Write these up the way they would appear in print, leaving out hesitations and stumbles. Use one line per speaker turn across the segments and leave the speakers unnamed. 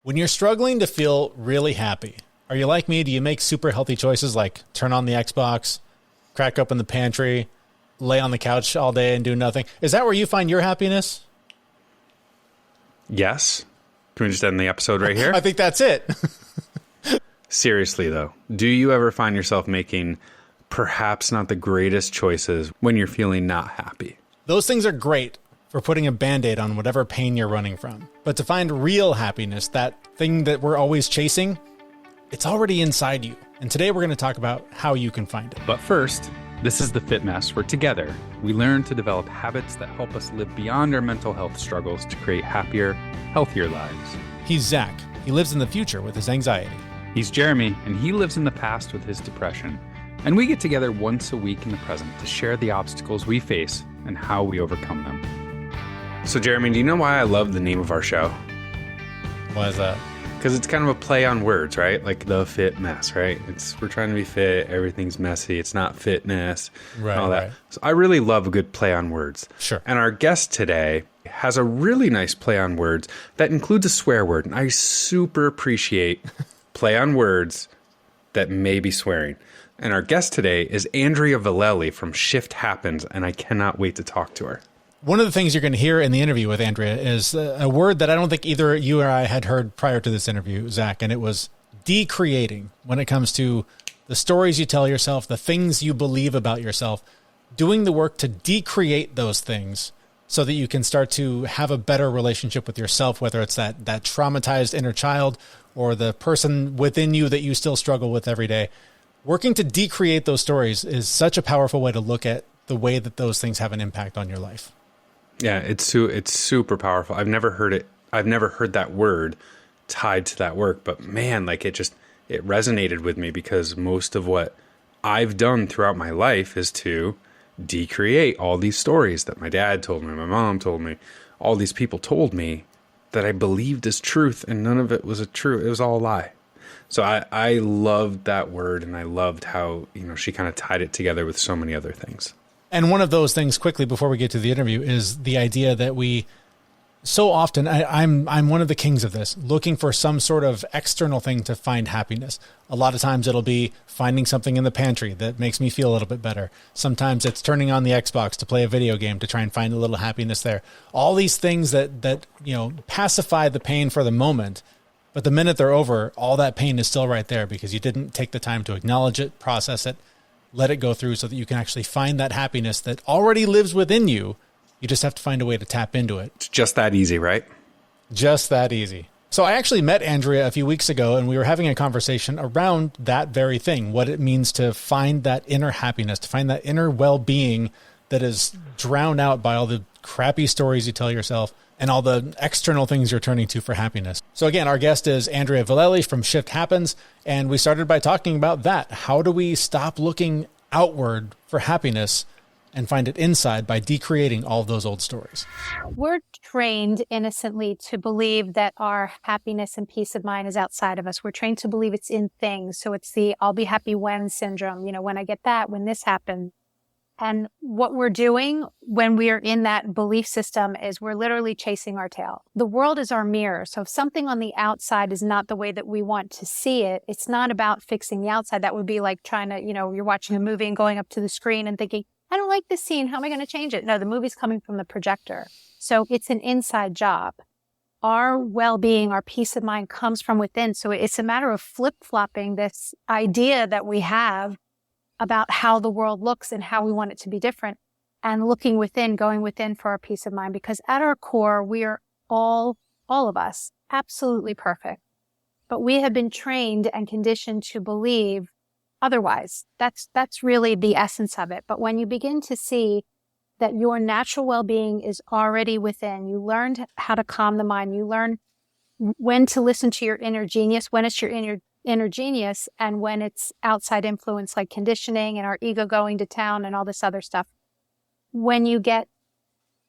When you're struggling to feel really happy, are you like me? Do you make super healthy choices like turn on the Xbox, crack open the pantry, lay on the couch all day and do nothing? Is that where you find your happiness?
Yes. Can we just end the episode right here?
I think that's it.
Seriously, though, do you ever find yourself making perhaps not the greatest choices when you're feeling not happy?
Those things are great for putting a Band-Aid on whatever pain you're running from. But to find real happiness, that thing that we're always chasing, it's already inside you. And today we're going to talk about how you can find it.
But first, this is the Fit Mess, where together we learn to develop habits that help us live beyond our mental health struggles to create happier, healthier lives.
He's Zach. He lives in the future with his anxiety.
He's Jeremy, and he lives in the past with his depression. And we get together once a week in the present to share the obstacles we face and how we overcome them.
So, Jeremy, do you know why I love the name of our show?
Why is that?
Because it's kind of a play on words, right? Like the fit mess, right? We're trying to be fit. Everything's messy. It's not fitness.
Right,
all that.
right.
So I really love a good play on words.
Sure.
And our guest today has a really nice play on words that includes a swear word. And I super appreciate play on words that may be swearing. And our guest today is Andrea Vallely from Shift Happens, and I cannot wait to talk to her.
One of the things you're going to hear in the interview with Andrea is a word that I don't think either you or I had heard prior to this interview, Zach, and it was decreating. When it comes to the stories you tell yourself, the things you believe about yourself, doing the work to decreate those things so that you can start to have a better relationship with yourself, whether it's that traumatized inner child or the person within you that you still struggle with every day. Working to decreate those stories is such a powerful way to look at the way that those things have an impact on your life.
Yeah, it's super powerful. I've never heard it. I've never heard that word tied to that work, but man, like it resonated with me because most of what I've done throughout my life is to decreate all these stories that my dad told me, my mom told me, all these people told me that I believed as truth, and none of it was true. It was all a lie. So I loved that word, and I loved how, she kind of tied it together with so many other things.
And one of those things, quickly before we get to the interview, is the idea that we so often, I'm one of the kings of this, looking for some sort of external thing to find happiness. A lot of times it'll be finding something in the pantry that makes me feel a little bit better. Sometimes it's turning on the Xbox to play a video game to try and find a little happiness there. All these things that pacify the pain for the moment, but the minute they're over, all that pain is still right there because you didn't take the time to acknowledge it, process it, let it go through so that you can actually find that happiness that already lives within you. You just have to find a way to tap into it.
It's just that easy, right?
Just that easy. So I actually met Andrea a few weeks ago, and we were having a conversation around that very thing, what it means to find that inner happiness, to find that inner well-being that is drowned out by all the crappy stories you tell yourself and all the external things you're turning to for happiness. So again, our guest is Andrea Vallely from Shift Happens, and we started by talking about that. How do we stop looking outward for happiness and find it inside by decreating all of those old stories?
We're trained innocently to believe that our happiness and peace of mind is outside of us. We're trained to believe it's in things. So it's the I'll be happy when syndrome. When I get that, when this happens. And what we're doing when we are in that belief system is we're literally chasing our tail. The world is our mirror. So if something on the outside is not the way that we want to see it, it's not about fixing the outside. That would be like trying to, you're watching a movie and going up to the screen and thinking, I don't like this scene. How am I going to change it? No, the movie's coming from the projector. So it's an inside job. Our well-being, our peace of mind comes from within. So it's a matter of flip-flopping this idea that we have about how the world looks and how we want it to be different, and looking within, going within for our peace of mind. Because at our core, we are all of us, absolutely perfect. But we have been trained and conditioned to believe otherwise. That's really the essence of it. But when you begin to see that your natural well-being is already within, you learned how to calm the mind, you learn when to listen to your inner genius, when it's your inner genius, and when it's outside influence like conditioning and our ego going to town and all this other stuff. When you get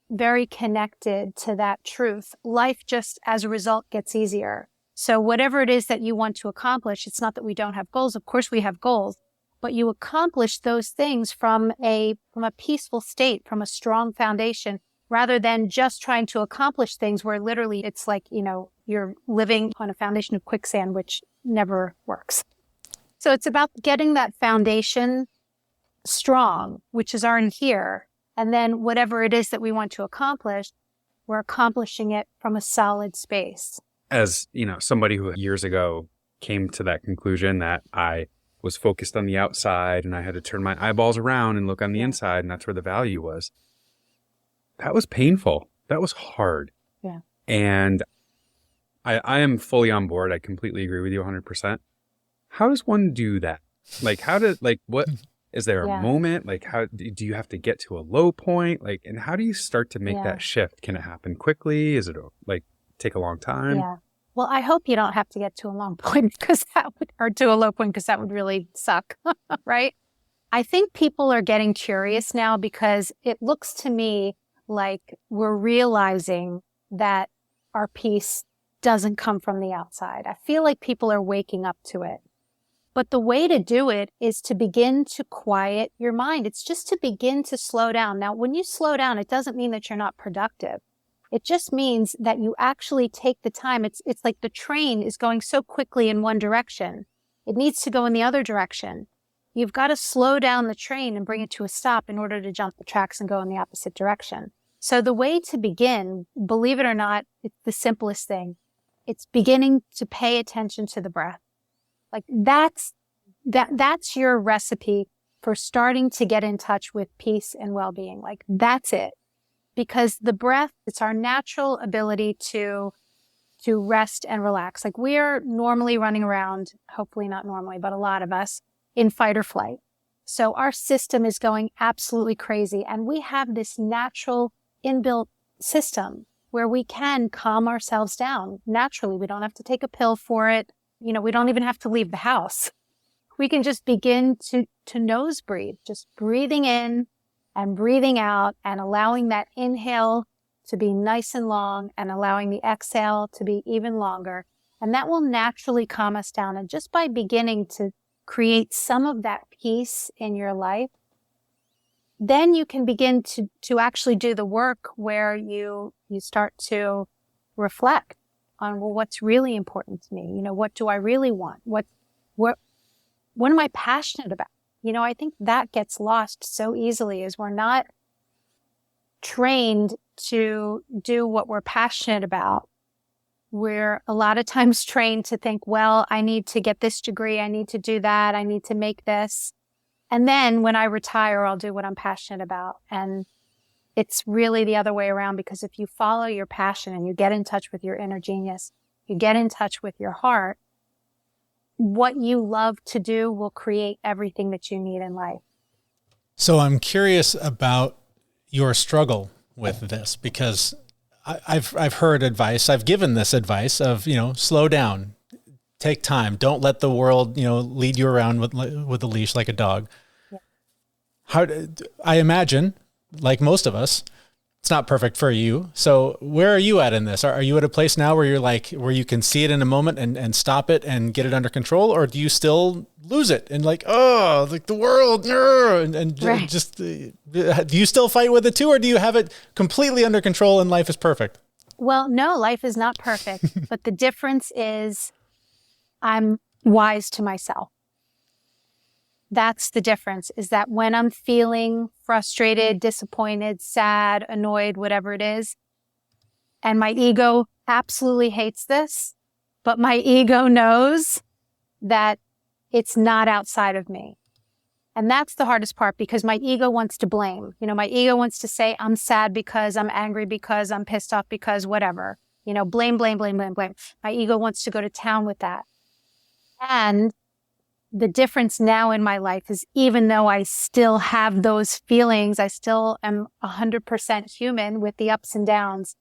very connected to that truth, life just as a result gets easier. So whatever it is that you want to accomplish, it's not that we don't have goals. Of course we have goals, but you accomplish those things from a peaceful state, from a strong foundation, rather than just trying to accomplish things where literally it's like, you're living on a foundation of quicksand, which never works. So it's about getting that foundation strong, which is already here. And then whatever it is that we want to accomplish, we're accomplishing it from a solid space.
As, somebody who years ago came to that conclusion that I was focused on the outside and I had to turn my eyeballs around and look on the inside, and that's where the value was. That was painful. That was hard.
Yeah.
And I am fully on board. I completely agree with you 100%. How does one do that? What is there a moment? Like, how do you have to get to a low point? Like, and how do you start to make that shift? Can it happen quickly? Is it take a long time?
Yeah. Well, I hope you don't have to get to a long point or to a low point, because that would really suck, right? I think people are getting curious now because it looks to me like we're realizing that our peace doesn't come from the outside. I feel like people are waking up to it. But the way to do it is to begin to quiet your mind. It's just to begin to slow down. Now, when you slow down, it doesn't mean that you're not productive. It just means that you actually take the time. It's like the train is going so quickly in one direction. It needs to go in the other direction. You've got to slow down the train and bring it to a stop in order to jump the tracks and go in the opposite direction. So the way to begin, believe it or not, it's the simplest thing. It's beginning to pay attention to the breath. Like that's your recipe for starting to get in touch with peace and well-being. Like that's it. Because the breath, it's our natural ability to rest and relax. Like we are normally running around, hopefully not normally, but a lot of us in fight or flight. So our system is going absolutely crazy. And we have this natural inbuilt system where we can calm ourselves down naturally. We don't have to take a pill for it. We don't even have to leave the house. We can just begin to nose breathe, just breathing in and breathing out and allowing that inhale to be nice and long and allowing the exhale to be even longer. And that will naturally calm us down. And just by beginning to create some of that peace in your life, then you can begin to actually do the work where you start to reflect on, well, what's really important to me? What do I really want? What am I passionate about? I think that gets lost so easily is we're not trained to do what we're passionate about. We're a lot of times trained to think, well, I need to get this degree. I need to do that. I need to make this. And then when I retire, I'll do what I'm passionate about. And it's really the other way around, because if you follow your passion and you get in touch with your inner genius, you get in touch with your heart, what you love to do will create everything that you need in life.
So I'm curious about your struggle with this, because I've heard advice. I've given this advice of, slow down, take time. Don't let the world, lead you around with a leash like a dog. Yeah. I imagine, like most of us, it's not perfect for you. So where are you at in this? Are you at a place now where where you can see it in a moment and stop it and get it under control? Or do you still lose it and the world, and
right.
just, do you still fight with it too? Or do you have it completely under control and life is perfect?
Well, no, life is not perfect, but the difference is I'm wise to myself. That's the difference, is that when I'm feeling frustrated, disappointed, sad, annoyed, whatever it is, and my ego absolutely hates this, but my ego knows that it's not outside of me. And that's the hardest part, because my ego wants to blame. My ego wants to say, I'm sad because, I'm angry because, I'm pissed off because, whatever. Blame, blame, blame, blame, blame. My ego wants to go to town with that. And the difference now in my life is, even though I still have those feelings, I still am 100% human with the ups and downs.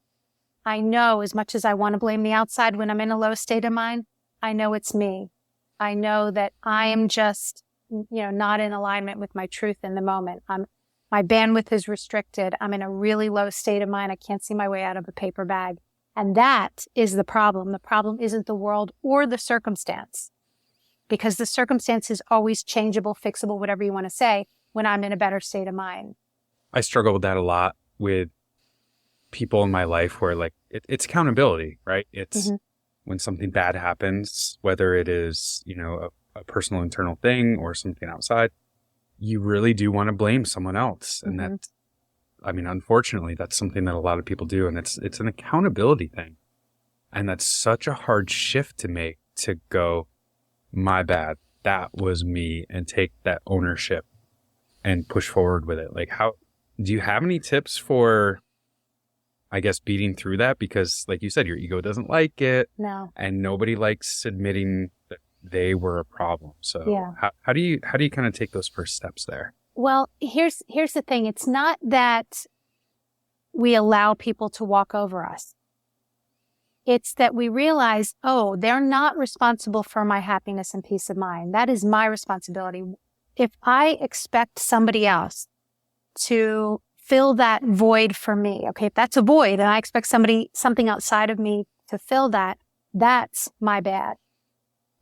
I know, as much as I want to blame the outside when I'm in a low state of mind, I know it's me. I know that I am just, not in alignment with my truth in the moment. My bandwidth is restricted. I'm in a really low state of mind. I can't see my way out of a paper bag. And that is the problem. The problem isn't the world or the circumstance, because the circumstance is always changeable, fixable, whatever you want to say, when I'm in a better state of mind.
I struggle with that a lot, with people in my life where like it's accountability, right? It's
Mm-hmm.
when something bad happens, whether it is, a personal internal thing or something outside, you really do want to blame someone else. And
Mm-hmm.
that, I mean, unfortunately, that's something that a lot of people do. And it's an accountability thing. And that's such a hard shift to make, to go, my bad, that was me, and take that ownership and push forward with it. Like, how do you have any tips for, I guess, beating through that? Because like you said, your ego doesn't like it,
No.
and nobody likes admitting that they were a problem. So
Yeah.
how do you kind of take those first steps there?
Well, here's the thing. It's not that we allow people to walk over us. It's that we realize, oh, they're not responsible for my happiness and peace of mind. That is my responsibility. If I expect somebody else to fill that void for me, okay, if that's a void and I expect something outside of me to fill that, that's my bad.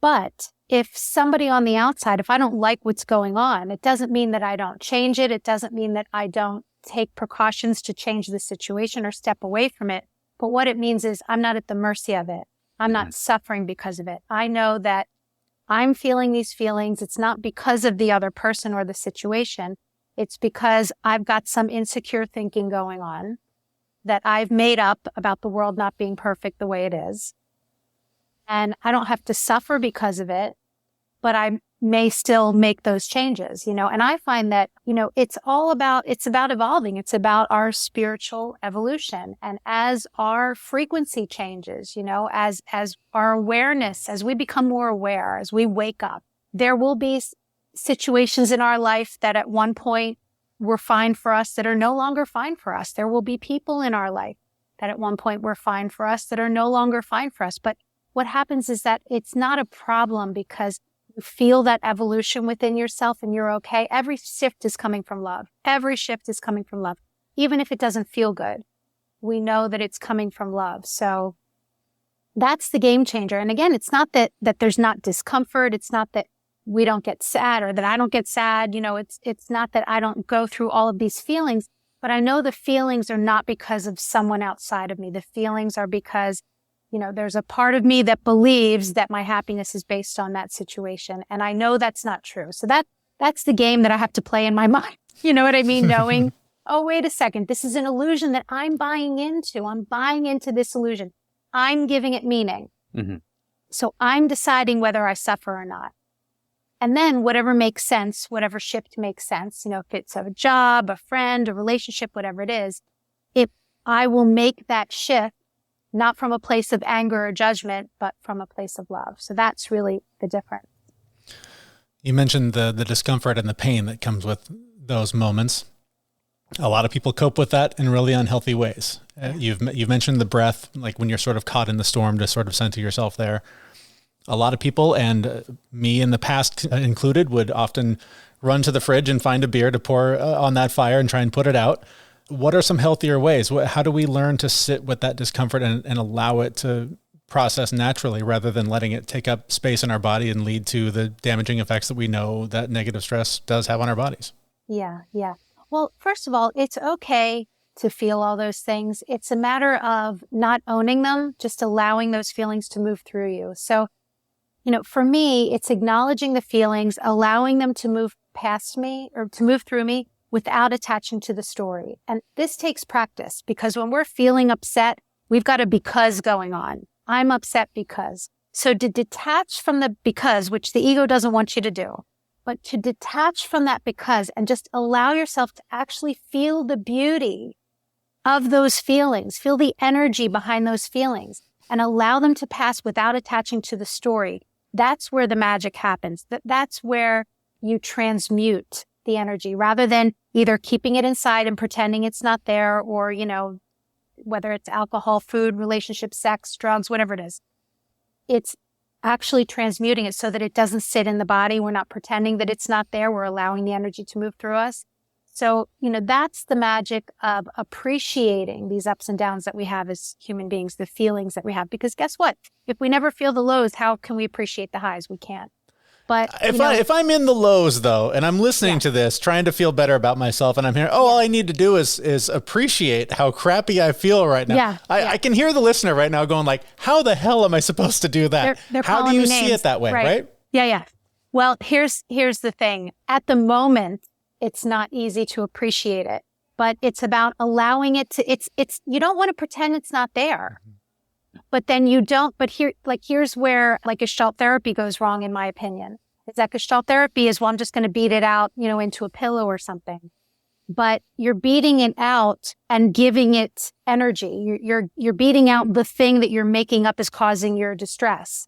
But if somebody on the outside, if I don't like what's going on, it doesn't mean that I don't change it. It doesn't mean that I don't take precautions to change the situation or step away from it. But what it means is I'm not at the mercy of it. I'm not suffering because of it. I know that I'm feeling these feelings. It's not because of the other person or the situation. It's because I've got some insecure thinking going on that I've made up about the world not being perfect the way it is. And I don't have to suffer because of it, but I may still make those changes, and I find that, it's about evolving. It's about our spiritual evolution. And as our frequency changes, as our awareness, as we become more aware, as we wake up, there will be situations in our life that at one point were fine for us that are no longer fine for us. There will be people in our life that at one point were fine for us that are no longer fine for us. But what happens is that it's not a problem because you feel that evolution within yourself and you're okay. Every shift is coming from love. Every shift is coming from love. Even if it doesn't feel good, we know that it's coming from love. So that's the game changer. And again, it's not that there's not discomfort. It's not that we don't get sad or that I don't get sad. It's not that I don't go through all of these feelings, but I know the feelings are not because of someone outside of me. The feelings are because there's a part of me that believes that my happiness is based on that situation. And I know that's not true. So that's the game that I have to play in my mind. You know what I mean? Knowing, oh, wait a second. This is an illusion that I'm buying into. I'm buying into this illusion. I'm giving it meaning.
Mm-hmm.
So I'm deciding whether I suffer or not. And then whatever makes sense, whatever shift makes sense, if it's a job, a friend, a relationship, whatever it is, if I will make that shift, not from a place of anger or judgment, but from a place of love. So that's really the difference.
You mentioned the discomfort and the pain that comes with those moments. A lot of people cope with that in really unhealthy ways. You've mentioned the breath, like when you're sort of caught in the storm, to sort of center yourself there. A lot of people, and me in the past included, would often run to the fridge and find a beer to pour on that fire and try and put it out. What are some healthier ways? How do we learn to sit with that discomfort and allow it to process naturally rather than letting it take up space in our body and lead to the damaging effects that we know that negative stress does have on our bodies?
Yeah. Well, first of all, it's okay to feel all those things. It's a matter of not owning them, just allowing those feelings to move through you. So, for me, it's acknowledging the feelings, allowing them to move past me or to move through me without attaching to the story. And this takes practice because when we're feeling upset, we've got a because going on. I'm upset because. So to detach from the because, which the ego doesn't want you to do, but to detach from that because and just allow yourself to actually feel the beauty of those feelings, feel the energy behind those feelings, and allow them to pass without attaching to the story. That's where the magic happens. That's where you transmute the energy rather than either keeping it inside and pretending it's not there or, whether it's alcohol, food, relationship, sex, drugs, whatever it is. It's actually transmuting it so that it doesn't sit in the body. We're not pretending that it's not there. We're allowing the energy to move through us. So, that's the magic of appreciating these ups and downs that we have as human beings, the feelings that we have. Because guess what? If we never feel the lows, how can we appreciate the highs? We can't. But
if I'm in the lows though, and I'm listening to this, trying to feel better about myself, and I'm hearing, all I need to do is appreciate how crappy I feel right now.
Yeah,
I can hear the listener right now going like, how the hell am I supposed to do that?
They're
how do
calling
you
me
see
names.
it that way? Right?
Yeah. Well, here's the thing. At the moment, it's not easy to appreciate it, but it's about allowing it to, it's, you don't want to pretend it's not there, but then you don't, but here's where like Gestalt therapy goes wrong, in my opinion, is that Gestalt therapy is, well, I'm just going to beat it out, into a pillow or something, but you're beating it out and giving it energy. You're beating out the thing that you're making up is causing your distress.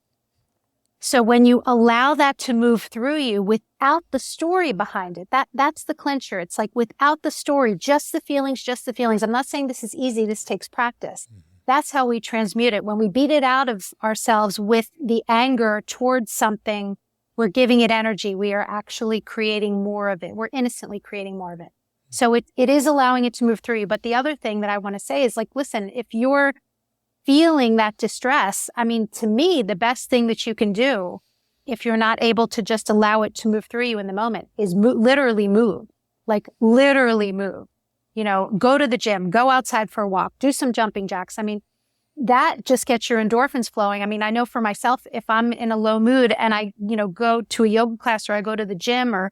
So when you allow that to move through you without the story behind it, that's the clincher. It's like without the story, just the feelings. I'm not saying this is easy. This takes practice. That's how we transmute it. When we beat it out of ourselves with the anger towards something, we're giving it energy. We are actually creating more of it. We're innocently creating more of it. So it is allowing it to move through you. But the other thing that I want to say is like, listen, if you're feeling that distress, I mean, to me, the best thing that you can do if you're not able to just allow it to move through you in the moment is literally move. Go to the gym, go outside for a walk, do some jumping jacks. I mean, that just gets your endorphins flowing. I mean, I know for myself, if I'm in a low mood and I, go to a yoga class or I go to the gym or,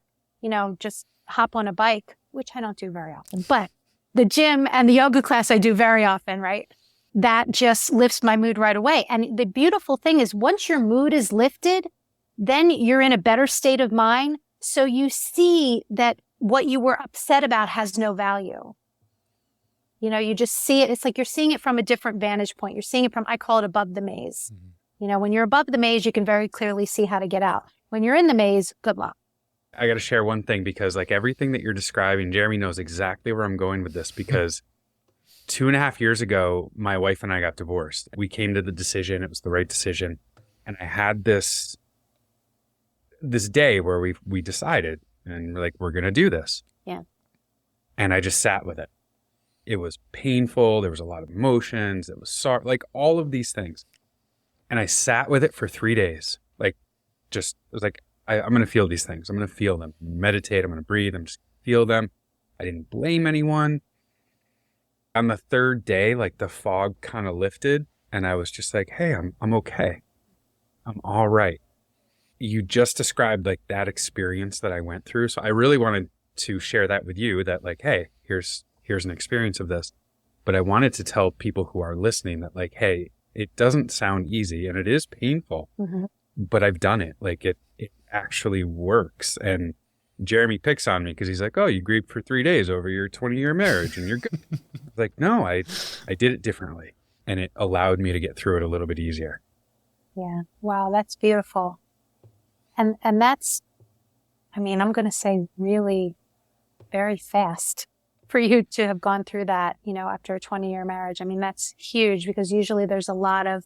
just hop on a bike, which I don't do very often, but the gym and the yoga class I do very often, right? That just lifts my mood right away. And the beautiful thing is once your mood is lifted, then you're in a better state of mind. So you see that what you were upset about has no value. You just see it. It's like you're seeing it from a different vantage point. You're seeing it from, I call it above the maze. Mm-hmm. When you're above the maze, you can very clearly see how to get out. When you're in the maze, good luck.
I got to share one thing because like everything that you're describing, Jeremy knows exactly where I'm going with this because 2.5 years ago, my wife and I got divorced. We came to the decision. It was the right decision. And I had this day where we decided and we're like, we're going to do this.
Yeah.
And I just sat with it. It was painful. There was a lot of emotions. It was sorry, like all of these things. And I sat with it for 3 days. It was like, I'm going to feel these things. I'm going to feel them. Meditate. I'm going to breathe. I'm just feel them. I didn't blame anyone. On the third day, like the fog kind of lifted and I was just like, hey, I'm okay. I'm all right. You just described like that experience that I went through. So I really wanted to share that with you that like, hey, here's an experience of this. But I wanted to tell people who are listening that like, hey, it doesn't sound easy and it is painful, but I've done it. Like it actually works. And Jeremy picks on me because he's like, oh, you grieved for 3 days over your 20-year marriage and you're good. Like, no, I did it differently. And it allowed me to get through it a little bit easier.
Yeah. Wow. That's beautiful. And that's, I'm going to say really very fast for you to have gone through that, after a 20-year marriage. That's huge because usually there's a lot of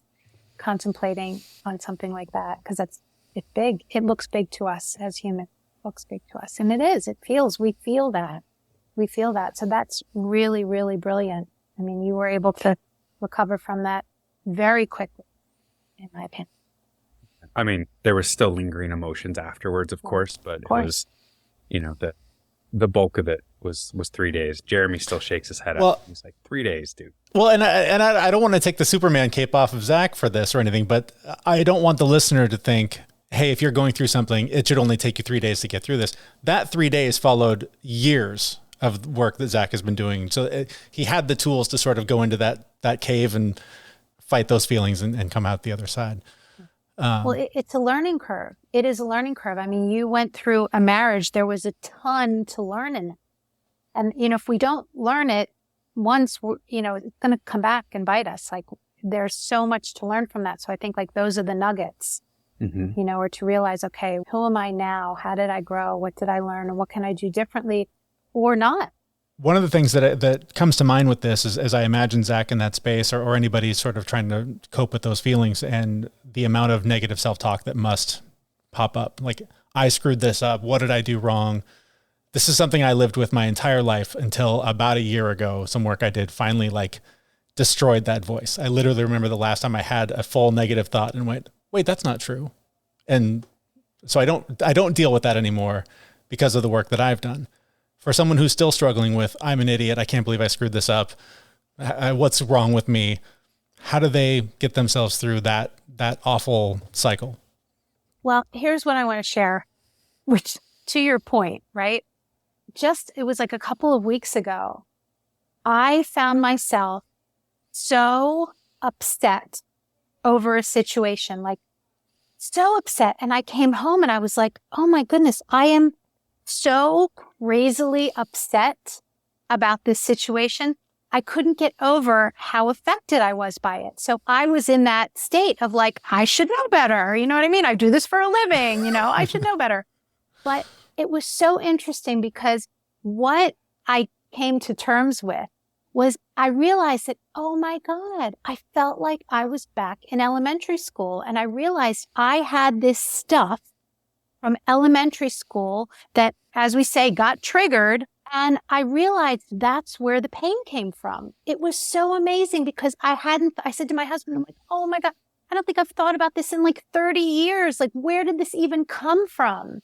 contemplating on something like that because it's big. It looks big to us as humans. Looks big to us. And it is. We feel that. So that's really, really brilliant. You were able to recover from that very quickly, in my opinion.
There were still lingering emotions afterwards, of course, but it was, the bulk of it was 3 days. Jeremy still shakes his head up. He's like, 3 days, dude.
Well, and I don't want to take the Superman cape off of Zach for this or anything, but I don't want the listener to think, hey, if you're going through something, it should only take you 3 days to get through this. That 3 days followed years of work that Zach has been doing. So he had the tools to sort of go into that cave and fight those feelings and come out the other side.
It's a learning curve. It is a learning curve. You went through a marriage. There was a ton to learn in it. And, if we don't learn it once, it's going to come back and bite us. Like there's so much to learn from that. So I think like those are the nuggets. Or to realize, okay, who am I now? How did I grow? What did I learn? And what can I do differently or not?
One of the things that comes to mind with this is, as I imagine Zach in that space or anybody sort of trying to cope with those feelings and the amount of negative self-talk that must pop up. Like, I screwed this up. What did I do wrong? This is something I lived with my entire life until about a year ago. Some work I did finally destroyed that voice. I literally remember the last time I had a full negative thought and went, wait, that's not true. And So I don't deal with that anymore because of the work that I've done. For someone who's still struggling with, I'm an idiot, I can't believe I screwed this up, what's wrong with me? How do they get themselves through that awful cycle?
Well, here's what I want to share, which to your point, right? It was like a couple of weeks ago, I found myself so upset over a situation, like so upset. And I came home and I was like, oh my goodness, I am so crazily upset about this situation. I couldn't get over how affected I was by it. So I was in that state of like, I should know better. You know what I mean? I do this for a living, I should know better. But it was so interesting because what I came to terms with was I realized that, oh my God, I felt like I was back in elementary school. And I realized I had this stuff from elementary school that, as we say, got triggered. And I realized that's where the pain came from. It was so amazing because I said to my husband, I'm like, oh my God, I don't think I've thought about this in like 30 years. Like, where did this even come from?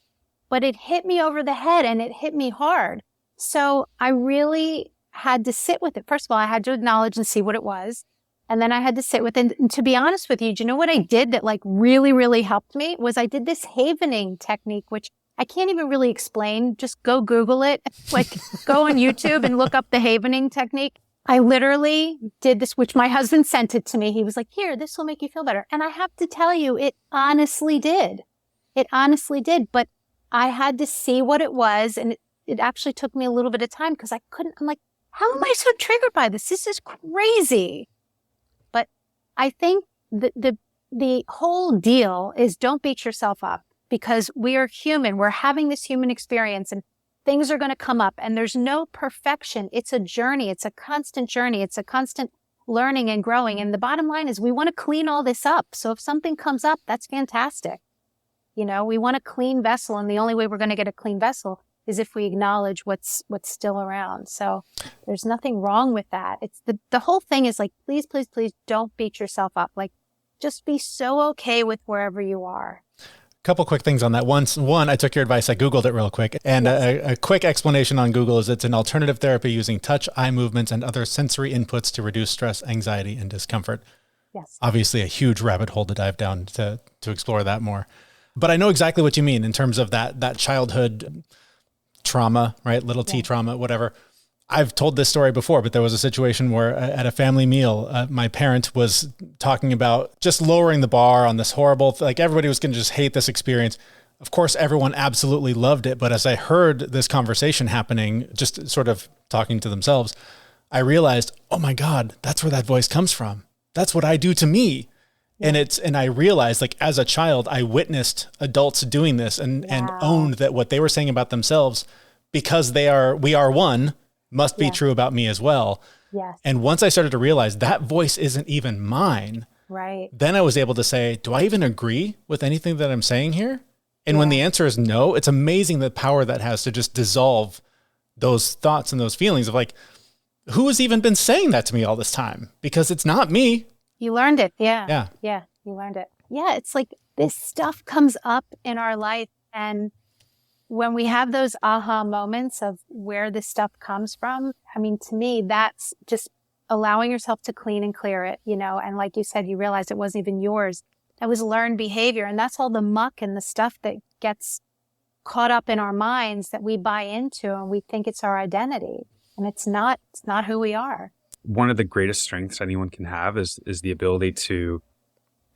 But it hit me over the head and it hit me hard. So I really had to sit with it. First of all, I had to acknowledge and see what it was. And then I had to sit with it. And to be honest with you, do you know what I did that like really, really helped me? Was I did this havening technique, which I can't even really explain. Just go Google it. Like go on YouTube and look up the havening technique. I literally did this, which my husband sent it to me. He was like, here, this will make you feel better. And I have to tell you, it honestly did. It honestly did. But I had to see what it was. And it actually took me a little bit of time because I'm like, how am I so triggered by this? This is crazy. But I think the whole deal is don't beat yourself up because we are human. We're having this human experience and things are going to come up and there's no perfection. It's a journey. It's a constant journey. It's a constant learning and growing. And the bottom line is we want to clean all this up. So if something comes up, that's fantastic. We want a clean vessel. And the only way we're going to get a clean vessel is if we acknowledge what's still around. So there's nothing wrong with that. It's the whole thing is like, please, please, please don't beat yourself up. Like just be so okay with wherever you are.
Couple quick things on that. One, I took your advice. I Googled it real quick. And yes. A quick explanation on Google is it's an alternative therapy using touch, eye movements, and other sensory inputs to reduce stress, anxiety, and discomfort.
Yes.
Obviously a huge rabbit hole to dive down to explore that more. But I know exactly what you mean in terms of that childhood trauma, right? Little T trauma, whatever. I've told this story before, but there was a situation where at a family meal, my parent was talking about just lowering the bar on this horrible, like everybody was going to just hate this experience. Of course, everyone absolutely loved it. But as I heard this conversation happening, just sort of talking to themselves, I realized, oh my God, that's where that voice comes from. That's what I do to me. Yeah. And I realized like as a child, I witnessed adults doing this and owned that what they were saying about themselves, because we are one, must be true about me as well.
Yes.
And once I started to realize that voice isn't even mine,
right,
then I was able to say, do I even agree with anything that I'm saying here? And when the answer is no, it's amazing the power that has to just dissolve those thoughts and those feelings of like, who has even been saying that to me all this time? Because it's not me.
You learned it. Yeah.
Yeah.
You learned it. Yeah. It's like this stuff comes up in our life. And when we have those aha moments of where this stuff comes from, I mean, to me, that's just allowing yourself to clean and clear it, and like you said, you realized it wasn't even yours. That was learned behavior. And that's all the muck and the stuff that gets caught up in our minds that we buy into and we think it's our identity. And it's not who we are.
One of the greatest strengths anyone can have is the ability to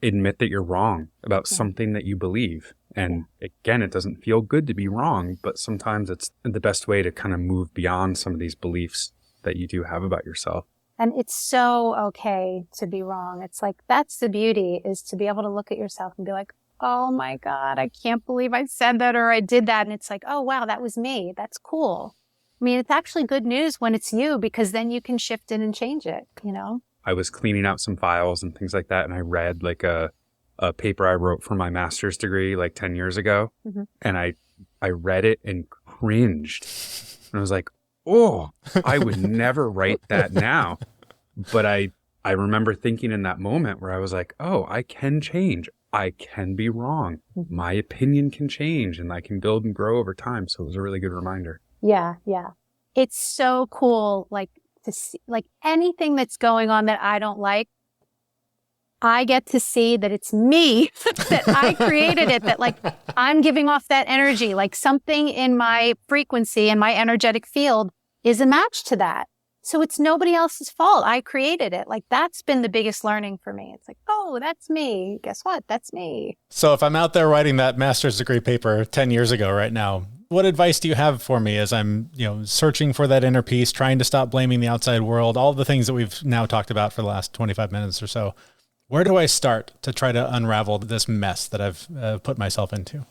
admit that you're wrong about something that you believe. And again, it doesn't feel good to be wrong, but sometimes it's the best way to kind of move beyond some of these beliefs that you do have about yourself.
And it's so okay to be wrong. It's like, that's the beauty, is to be able to look at yourself and be like, oh my God, I can't believe I said that or I did that. And it's like, oh wow, that was me. That's cool. I mean, it's actually good news when it's you, because then you can shift it and change it, I
was cleaning out some files and things like that, and I read like a paper I wrote for my master's degree like 10 years ago. Mm-hmm. And I read it and cringed. And I was like, oh, I would never write that now. But I remember thinking in that moment where I was like, oh, I can change. I can be wrong. My opinion can change and I can build and grow over time. So it was a really good reminder.
Yeah. Yeah. It's so cool. Like to see, like anything that's going on that I don't like, I get to see that it's me, that I created it, that like I'm giving off that energy, like something in my frequency and my energetic field is a match to that. So it's nobody else's fault. I created it. Like that's been the biggest learning for me. It's like, oh, that's me. Guess what? That's me.
So if I'm out there writing that master's degree paper 10 years ago right now, what advice do you have for me as I'm, searching for that inner peace, trying to stop blaming the outside world, all the things that we've now talked about for the last 25 minutes or so? Where do I start to try to unravel this mess that I've put myself into?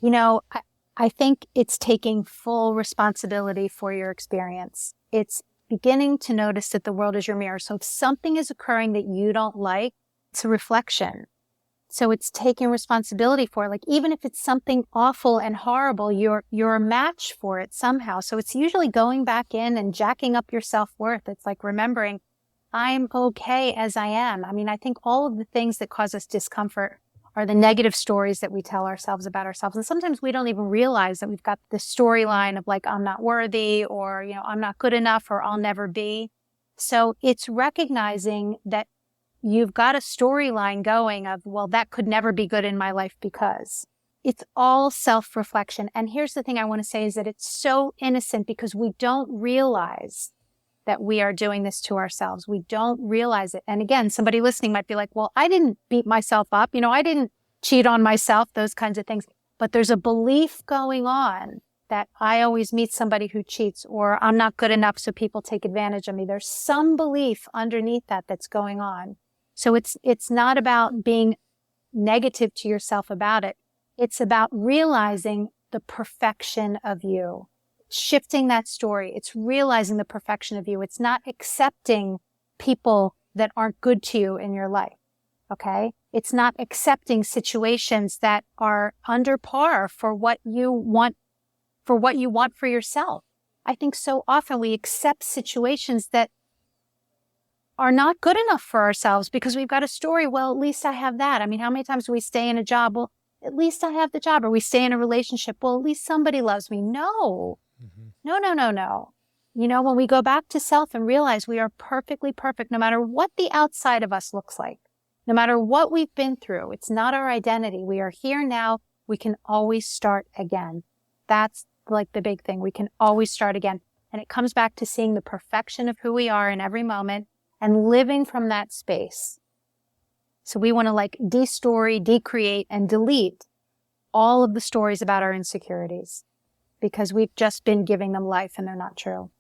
I think it's taking full responsibility for your experience. It's beginning to notice that the world is your mirror. So if something is occurring that you don't like, it's a reflection. So it's taking responsibility for it. Like even if it's something awful and horrible, you're a match for it somehow. So it's usually going back in and jacking up your self-worth. It's like remembering, I'm okay as I am. I mean, I think all of the things that cause us discomfort are the negative stories that we tell ourselves about ourselves. And sometimes we don't even realize that we've got this storyline of like, I'm not worthy, or, I'm not good enough, or I'll never be. So it's recognizing that you've got a storyline going of, well, that could never be good in my life because it's all self-reflection. And here's the thing I want to say is that it's so innocent because we don't realize that we are doing this to ourselves. We don't realize it. And again, somebody listening might be like, well, I didn't beat myself up. I didn't cheat on myself, those kinds of things. But there's a belief going on that I always meet somebody who cheats, or I'm not good enough, so people take advantage of me. There's some belief underneath that that's going on. So it's not about being negative to yourself about it. It's about realizing the perfection of you. Shifting that story. It's realizing the perfection of you. It's not accepting people that aren't good to you in your life. Okay? It's not accepting situations that are under par for what you want for yourself. I think so often we accept situations that are not good enough for ourselves because we've got a story. Well, at least I have that. I mean, how many times do we stay in a job? Well, at least I have the job. Or we stay in a relationship. Well, at least somebody loves me. No. No. When we go back to self and realize we are perfectly perfect, no matter what the outside of us looks like, no matter what we've been through, it's not our identity. We are here now. We can always start again. That's like the big thing. We can always start again. And it comes back to seeing the perfection of who we are in every moment and living from that space. So we want to de-story, decreate, and delete all of the stories about our insecurities, because we've just been giving them life and they're not true.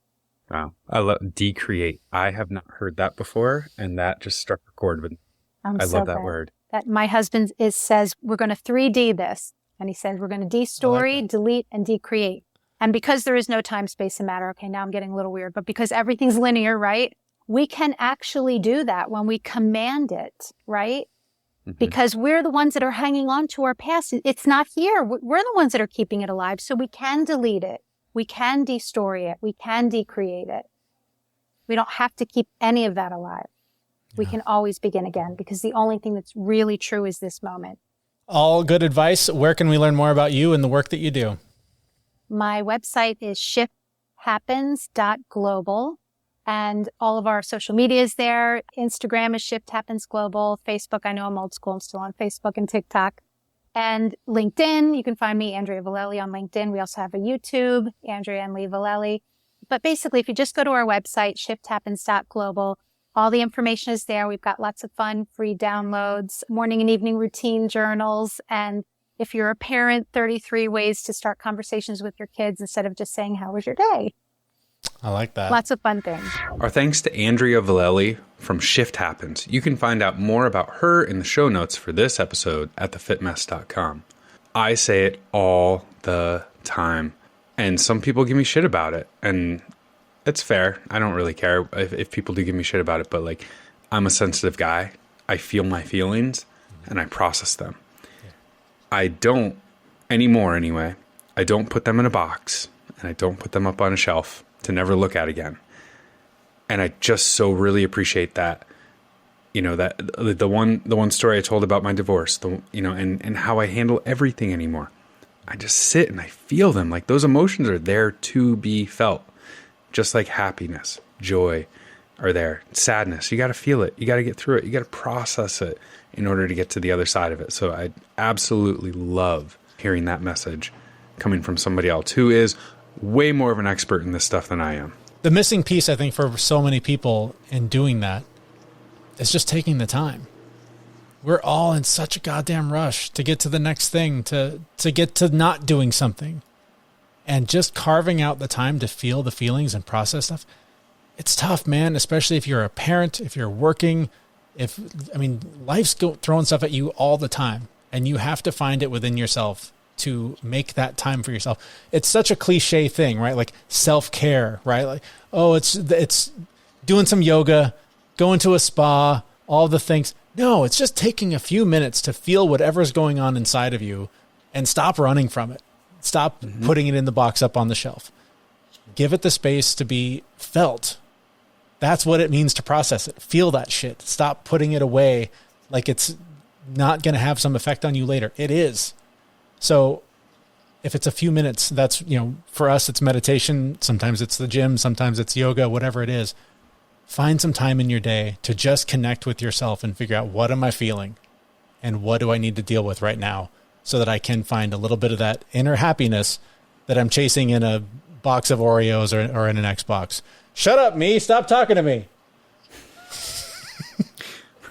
Wow. I love decreate. I have not heard that before, and that just struck a chord with me. I love that word.
That my husband says, we're going to 3D this. And he says, we're going to de-story, delete, and decreate. And because there is no time, space, and matter, okay, now I'm getting a little weird, but because everything's linear, right? We can actually do that when we command it, right? Mm-hmm. Because we're the ones that are hanging on to our past. It's not here. We're the ones that are keeping it alive. So we can delete it. We can de-story it. We can decreate it. We don't have to keep any of that alive. Yeah. We can always begin again, because the only thing that's really true is this moment.
All good advice. Where can we learn more about you and the work that you do?
My website is shifthappens.global. And all of our social media is there. Instagram is Shift Happens Global. Facebook, I know I'm old school. I'm still on Facebook and TikTok. And LinkedIn, you can find me, Andrea Vallely, on LinkedIn. We also have a YouTube, Andrea and Lee Vallely. But basically, if you just go to our website, shifthappens.global, all the information is there. We've got lots of fun, free downloads, morning and evening routine journals. And if you're a parent, 33 ways to start conversations with your kids instead of just saying, how was your day?
I like that.
Lots of fun things.
Our thanks to Andrea Vallely from Shift Happens. You can find out more about her in the show notes for this episode at thefitmess.com. I say it all the time, and some people give me shit about it, and it's fair. I don't really care if people do give me shit about it, but I'm a sensitive guy. I feel my feelings, and I process them. Yeah. I don't, anymore anyway, I don't put them in a box, and I don't put them up on a shelf to never look at again. And I just so really appreciate that that the one story I told about my divorce, and how I handle everything anymore. I just sit and I feel them. Like, those emotions are there to be felt, just like happiness, joy are there. Sadness, you got to feel it. You got to get through it. You got to process it in order to get to the other side of it. So I absolutely love hearing that message coming from somebody else who is way more of an expert in this stuff than I am.
The missing piece, I think, for so many people in doing that is just taking the time. We're all in such a goddamn rush to get to the next thing, to get to not doing something. And just carving out the time to feel the feelings and process stuff, it's tough, man, especially if you're a parent, if you're working, life's throwing stuff at you all the time, and you have to find it within yourself to make that time for yourself. It's such a cliche thing, right? Like self-care, right? Like, oh, it's doing some yoga, going to a spa, all the things. No, it's just taking a few minutes to feel whatever's going on inside of you and stop running from it. Stop putting it in the box up on the shelf. Give it the space to be felt. That's what it means to process it. Feel that shit. Stop putting it away like it's not going to have some effect on you later. It is. So if it's a few minutes, that's, for us, it's meditation. Sometimes it's the gym. Sometimes it's yoga, whatever it is. Find some time in your day to just connect with yourself and figure out, what am I feeling and what do I need to deal with right now, so that I can find a little bit of that inner happiness that I'm chasing in a box of Oreos or in an Xbox. Shut up, me. Stop talking to me.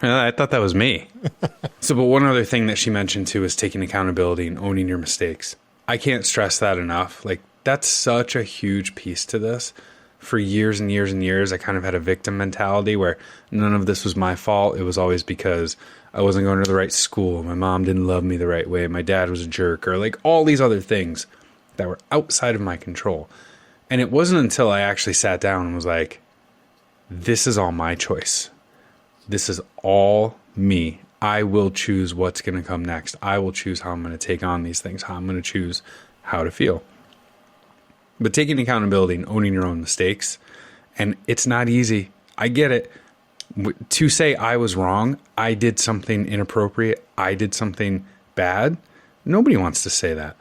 I thought that was me. But one other thing that she mentioned too is taking accountability and owning your mistakes. I can't stress that enough. Like, that's such a huge piece to this. For years and years and years, I kind of had a victim mentality where none of this was my fault. It was always because I wasn't going to the right school. My mom didn't love me the right way. My dad was a jerk, or like all these other things that were outside of my control. And it wasn't until I actually sat down and was like, this is all my choice. This is all me. I will choose what's going to come next. I will choose how I'm going to take on these things, how I'm going to choose how to feel. But taking accountability and owning your own mistakes, and it's not easy. I get it. To say I was wrong, I did something inappropriate, I did something bad, nobody wants to say that.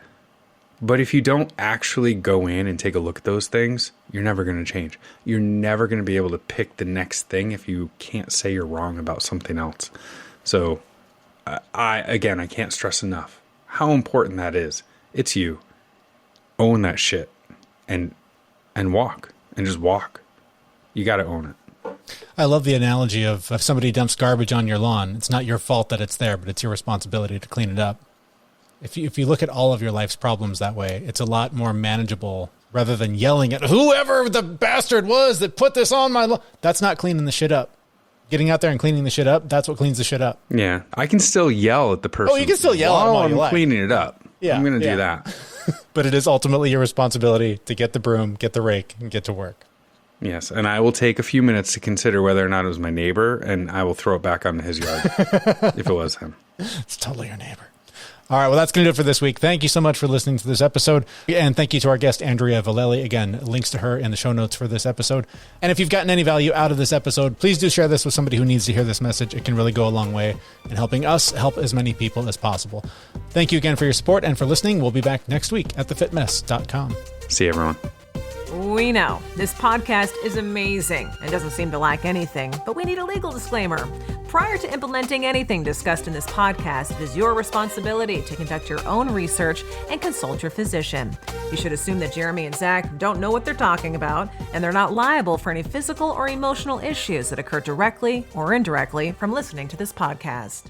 But if you don't actually go in and take a look at those things, you're never going to change. You're never going to be able to pick the next thing if you can't say you're wrong about something else. So, I can't stress enough how important that is. It's you. Own that shit and walk, and just walk. You got to own it.
I love the analogy of if somebody dumps garbage on your lawn, it's not your fault that it's there, but it's your responsibility to clean it up. If you look at all of your life's problems that way, it's a lot more manageable rather than yelling at whoever the bastard was that put this on my lawn. That's not cleaning the shit up. Getting out there and cleaning the shit up, that's what cleans the shit up.
Yeah. I can still yell at the person.
Oh, you can still yell at them while
I'm cleaning it up.
Yeah,
I'm going to do that.
But it is ultimately your responsibility to get the broom, get the rake, and get to work.
Yes, and I will take a few minutes to consider whether or not it was my neighbor, and I will throw it back onto his yard if it was him.
It's totally your neighbor. All right, well, that's going to do it for this week. Thank you so much for listening to this episode. And thank you to our guest, Andrea Vallely. Again, links to her in the show notes for this episode. And if you've gotten any value out of this episode, please do share this with somebody who needs to hear this message. It can really go a long way in helping us help as many people as possible. Thank you again for your support and for listening. We'll be back next week at thefitmess.com.
See you, everyone.
We know this podcast is amazing and doesn't seem to lack anything, but we need a legal disclaimer. Prior to implementing anything discussed in this podcast, it is your responsibility to conduct your own research and consult your physician. You should assume that Jeremy and Zach don't know what they're talking about, and they're not liable for any physical or emotional issues that occur directly or indirectly from listening to this podcast.